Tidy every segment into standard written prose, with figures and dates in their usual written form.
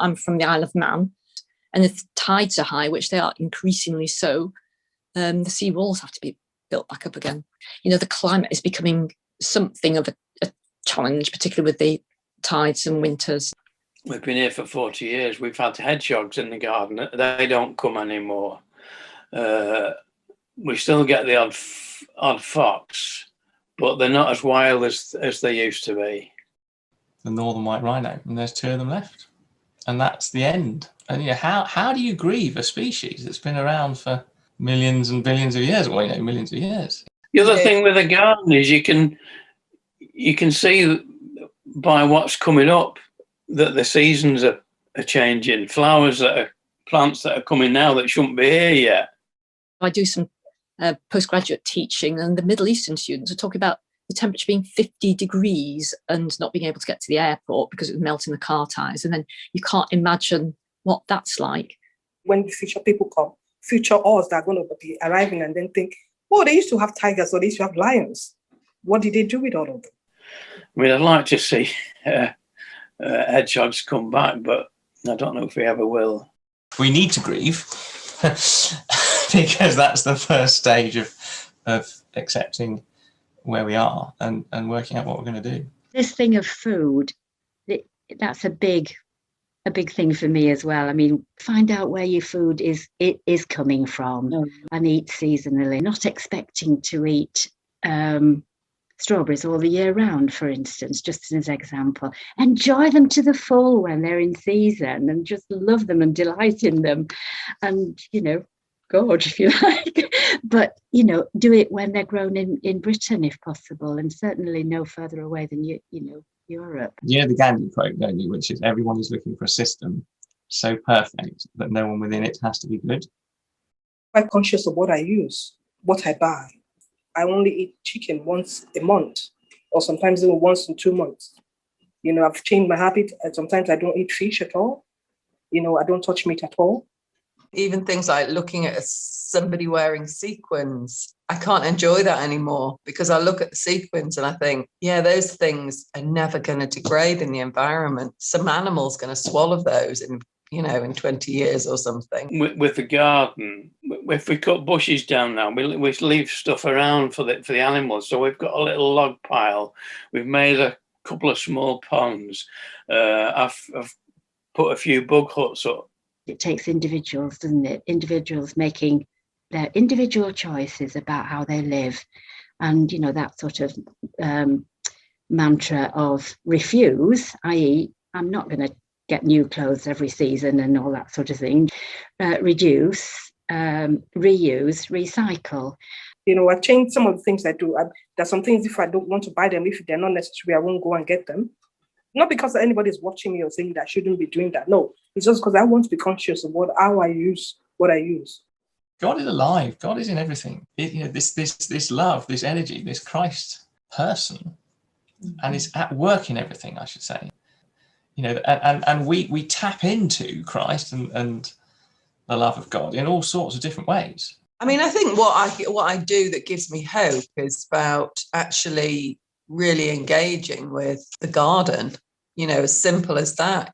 I'm from the Isle of Man, and if tides are high, which they are increasingly so, the sea walls have to be built back up again. The climate is becoming something of a challenge, particularly with the tides and winters. We've been here for 40 years. We've had hedgehogs in the garden. They don't come anymore. We still get the odd fox, but they're not as wild as they used to be. The northern white rhino, and there's 2 of them left. And that's the end. And how do you grieve a species that's been around for millions and billions of years? Well, millions of years. The other thing with the garden is you can see by what's coming up that the seasons are changing. Plants that are coming now that shouldn't be here yet. I do some postgraduate teaching, and the Middle Eastern students are talking about the temperature being 50 degrees and not being able to get to the airport because it was melting the car tyres. And then you can't imagine what that's like. When the future people come, future us that are going to be arriving and then think, oh, they used to have tigers or they used to have lions. What did they do with all of them? I mean, I'd like to see hedgehogs come back, but I don't know if we ever will. We need to grieve because that's the first stage of accepting where we are and working out what we're going to do. This thing of food, that's a big thing for me as well. I mean, find out where your food is coming from and eat seasonally, not expecting to eat strawberries all the year round, for instance, just as an example. Enjoy them to the full when they're in season and just love them and delight in them and, gorge if you like. But, do it when they're grown in Britain, if possible, and certainly no further away than, Europe. The Gandhi quote, don't you, which is everyone is looking for a system so perfect that no one within it has to be good. I'm quite conscious of what I use, what I buy. I only eat chicken once a month, or sometimes even once in 2 months. I've changed my habit, and sometimes I don't eat fish at all. I don't touch meat at all. Even things like looking at somebody wearing sequins, I can't enjoy that anymore because I look at the sequins and I think, those things are never going to degrade in the environment. Some animal's going to swallow those in 20 years or something. With the garden, if we cut bushes down now, we leave stuff around for the animals. So we've got a little log pile. We've made a couple of small ponds. I've put a few bug huts up. It takes individuals, doesn't it? Individuals making their individual choices about how they live. And, that sort of mantra of refuse, i.e., I'm not going to get new clothes every season and all that sort of thing. Reduce, reuse, recycle. I've changed some of the things I do. There's some things, if I don't want to buy them, if they're not necessary, I won't go and get them. Not because anybody's watching me or saying that I shouldn't be doing that. No, it's just because I want to be conscious of how I use what I use. God is alive. God is in everything. This love, this energy, this Christ person, and is at work in everything, I should say. And we tap into Christ and the love of God in all sorts of different ways. I mean, I think what I do that gives me hope is about actually really engaging with the garden, as simple as that,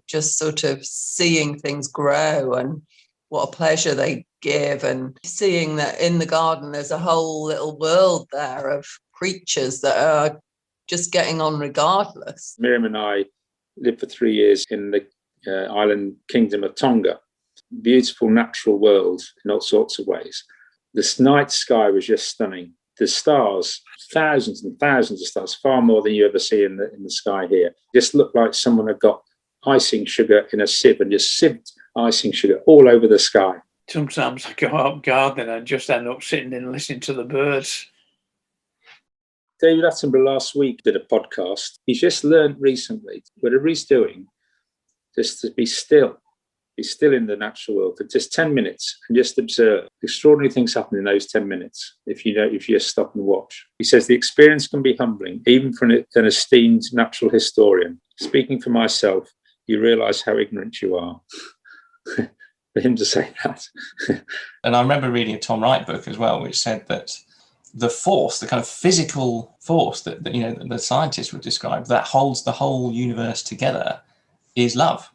just sort of seeing things grow and what a pleasure they give, and seeing that in the garden there's a whole little world there of creatures that are just getting on regardless. Miriam and I lived for 3 years in the island kingdom of Tonga. Beautiful natural world in all sorts of ways. This night sky was just stunning. The stars, thousands and thousands of stars, far more than you ever see in the sky here. Just looked like someone had got icing sugar in a sieve and just sieved icing sugar all over the sky. Sometimes I go out gardening and just end up sitting and listening to the birds. David Attenborough last week did a podcast. He's just learned recently, whatever he's doing, just to be still in the natural world for just 10 minutes and just observe. Extraordinary things happen in those 10 minutes if you just stop and watch. He says the experience can be humbling, even for an esteemed natural historian. Speaking for myself, you realise how ignorant you are. For him to say that. And I remember reading a Tom Wright book as well, which said that the force, the kind of physical force that the scientists would describe that holds the whole universe together is love.